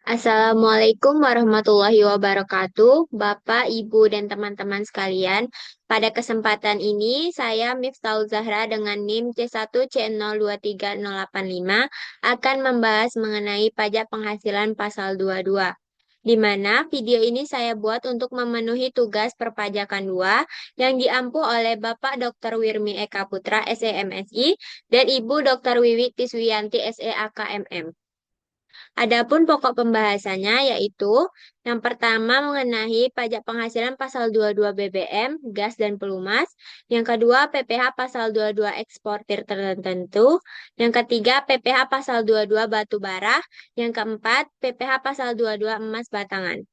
Assalamualaikum warahmatullahi wabarakatuh, Bapak, Ibu, dan teman-teman sekalian. Pada kesempatan ini, saya Miftahul Zahra dengan NIM C1C023085 akan membahas mengenai pajak penghasilan pasal 22, di mana video ini saya buat untuk memenuhi tugas perpajakan 2 yang diampu oleh Bapak Dr. Wirmi Eka Putra, SEMSI, dan Ibu Dr. Wiwi Tiswiyanti, SEAKMM. Adapun pokok pembahasannya yaitu yang pertama mengenai pajak penghasilan pasal 22 BBM, gas dan pelumas, yang kedua PPh pasal 22 eksportir tertentu, yang ketiga PPh pasal 22 batu bara, yang keempat PPh pasal 22 emas batangan.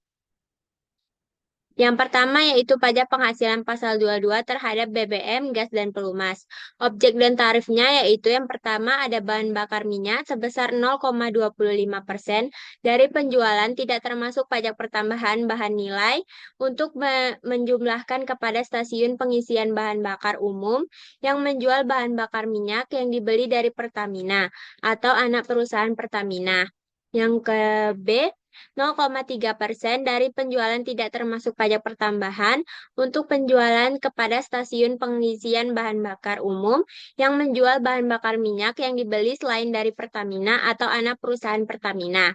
Yang pertama yaitu pajak penghasilan pasal 22 terhadap BBM, gas, dan pelumas. Objek dan tarifnya yaitu yang pertama ada bahan bakar minyak sebesar 0,25% dari penjualan tidak termasuk pajak pertambahan bahan nilai untuk menjumlahkan kepada stasiun pengisian bahan bakar umum yang menjual bahan bakar minyak yang dibeli dari Pertamina atau anak perusahaan Pertamina. Yang ke B, 0,3% dari penjualan tidak termasuk pajak pertambahan untuk penjualan kepada stasiun pengisian bahan bakar umum yang menjual bahan bakar minyak yang dibeli selain dari Pertamina atau anak perusahaan Pertamina.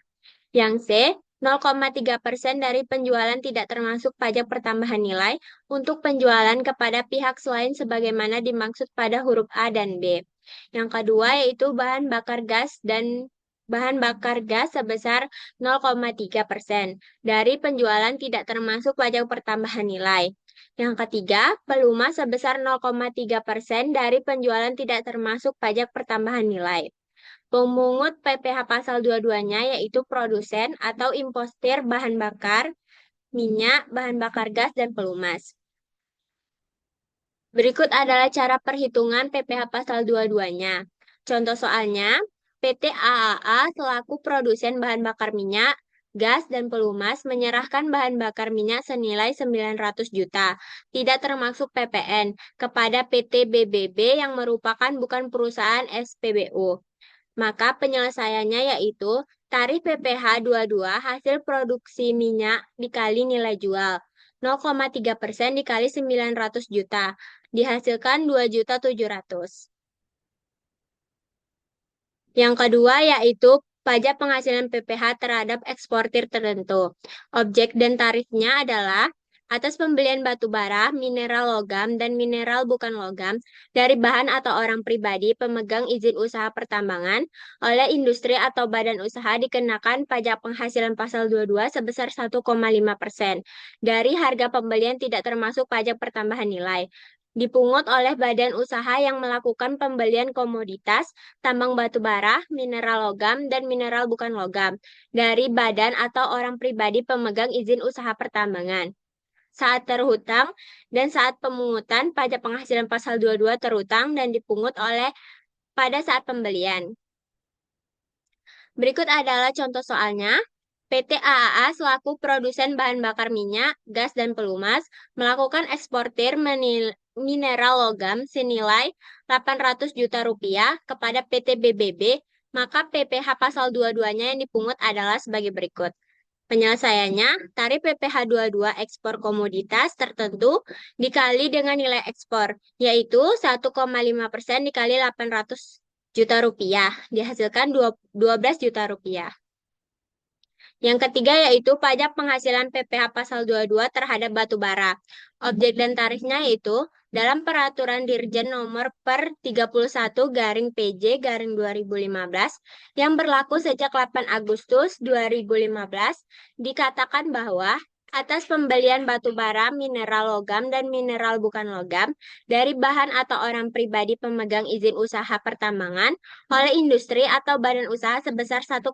Yang C, 0,3% dari penjualan tidak termasuk pajak pertambahan nilai untuk penjualan kepada pihak selain sebagaimana dimaksud pada huruf A dan B. Yang kedua yaitu bahan bakar gas sebesar 0,3% dari penjualan tidak termasuk pajak pertambahan nilai. Yang ketiga, pelumas sebesar 0,3% dari penjualan tidak termasuk pajak pertambahan nilai. Pemungut PPh pasal 22-nya yaitu produsen atau importir bahan bakar, minyak, bahan bakar gas, dan pelumas. Berikut adalah cara perhitungan PPh pasal 22-nya. Contoh soalnya, PT AAA selaku produsen bahan bakar minyak, gas, dan pelumas menyerahkan bahan bakar minyak senilai 900 juta, tidak termasuk PPN, kepada PT BBB yang merupakan bukan perusahaan SPBU. Maka penyelesaiannya yaitu tarif PPh 22 hasil produksi minyak dikali nilai jual. 0,3% dikali 900 juta. Dihasilkan 2.700.000. Yang kedua yaitu pajak penghasilan PPh terhadap eksportir tertentu. Objek dan tarifnya adalah atas pembelian batu bara, mineral logam, dan mineral bukan logam dari bahan atau orang pribadi pemegang izin usaha pertambangan oleh industri atau badan usaha dikenakan pajak penghasilan pasal 22 sebesar 1,5% dari harga pembelian tidak termasuk pajak pertambahan nilai. Dipungut oleh badan usaha yang melakukan pembelian komoditas tambang batu bara, mineral logam, dan mineral bukan logam dari badan atau orang pribadi pemegang izin usaha pertambangan. Saat terhutang dan saat pemungutan pajak penghasilan pasal 22 terhutang dan dipungut oleh pada saat pembelian. Berikut adalah contoh soalnya. PT AAA selaku produsen bahan bakar minyak, gas, dan pelumas melakukan eksportir mineral logam senilai 800 juta rupiah kepada PT BBB, maka PPh pasal 22-nya yang dipungut adalah sebagai berikut. Penyelesaiannya, tarif PPh 22 ekspor komoditas tertentu dikali dengan nilai ekspor, yaitu 1,5% dikali 800 juta rupiah, dihasilkan 12 juta rupiah. Yang ketiga yaitu pajak penghasilan PPh pasal 22 terhadap batu bara. Objek dan tarifnya yaitu dalam peraturan Dirjen nomor per 31 garing PJ garing 2015 yang berlaku sejak 8 Agustus 2015 dikatakan bahwa atas pembelian batu bara, mineral logam, dan mineral bukan logam dari bahan atau orang pribadi pemegang izin usaha pertambangan oleh industri atau badan usaha sebesar 1,5%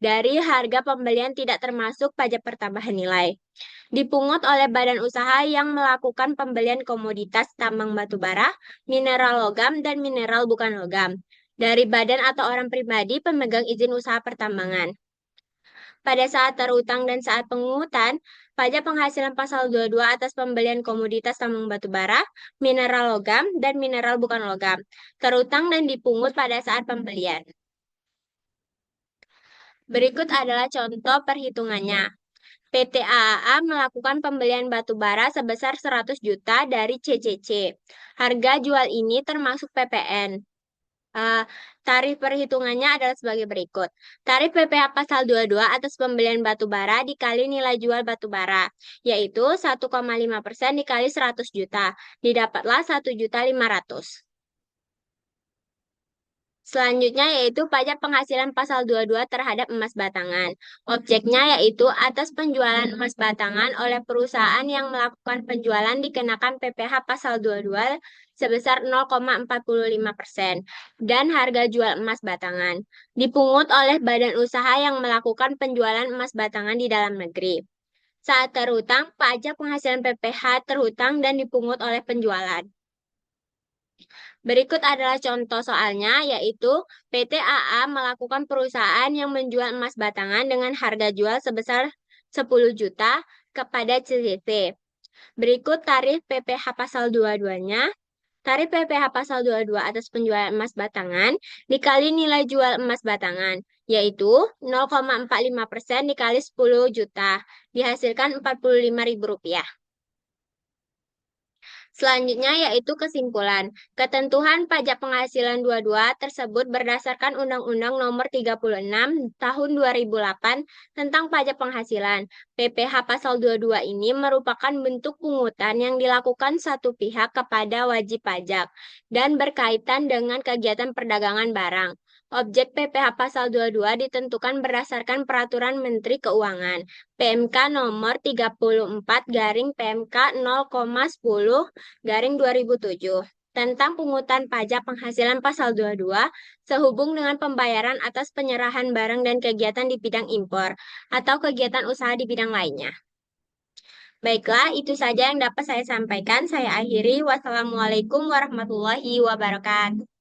dari harga pembelian tidak termasuk pajak pertambahan nilai. Dipungut oleh badan usaha yang melakukan pembelian komoditas tambang batu bara, mineral logam, dan mineral bukan logam dari badan atau orang pribadi pemegang izin usaha pertambangan. Pada saat terutang dan saat pemungutan, pajak penghasilan pasal 22 atas pembelian komoditas tambang batu bara, mineral logam, dan mineral bukan logam terutang dan dipungut pada saat pembelian. Berikut adalah contoh perhitungannya. PT AAA melakukan pembelian batu bara sebesar 100 juta dari CCC. Harga jual ini termasuk PPN. Eh, tarif perhitungannya adalah sebagai berikut. Tarif PPh pasal 22 atas pembelian batu bara dikali nilai jual batu bara, yaitu 1,5% dikali 100 juta. Didapatlah 1.500.000. Selanjutnya yaitu pajak penghasilan pasal 22 terhadap emas batangan. Objeknya yaitu atas penjualan emas batangan oleh perusahaan yang melakukan penjualan dikenakan PPh pasal 22 sebesar 0,45% dan harga jual emas batangan. Dipungut oleh badan usaha yang melakukan penjualan emas batangan di dalam negeri. Saat terhutang, pajak penghasilan PPh terhutang dan dipungut oleh penjualan. Berikut adalah contoh soalnya, yaitu PT AA melakukan perusahaan yang menjual emas batangan dengan harga jual sebesar 10 juta kepada CCC. Berikut tarif PPh pasal 22-nya. Tarif PPh pasal 22 atas penjualan emas batangan dikali nilai jual emas batangan, yaitu 0,45% dikali 10 juta, dihasilkan Rp45.000. Selanjutnya yaitu kesimpulan. Ketentuan pajak penghasilan 22 tersebut berdasarkan Undang-Undang Nomor 36 Tahun 2008 tentang pajak penghasilan. PPh Pasal 22 ini merupakan bentuk pungutan yang dilakukan satu pihak kepada wajib pajak dan berkaitan dengan kegiatan perdagangan barang. Objek PPh Pasal 22 ditentukan berdasarkan Peraturan Menteri Keuangan PMK nomor 34 garing PMK 0,10 garing 2007 tentang pungutan pajak penghasilan pasal 22 sehubung dengan pembayaran atas penyerahan barang dan kegiatan di bidang impor atau kegiatan usaha di bidang lainnya. Baiklah, itu saja yang dapat saya sampaikan. Saya akhiri. Wassalamualaikum warahmatullahi wabarakatuh.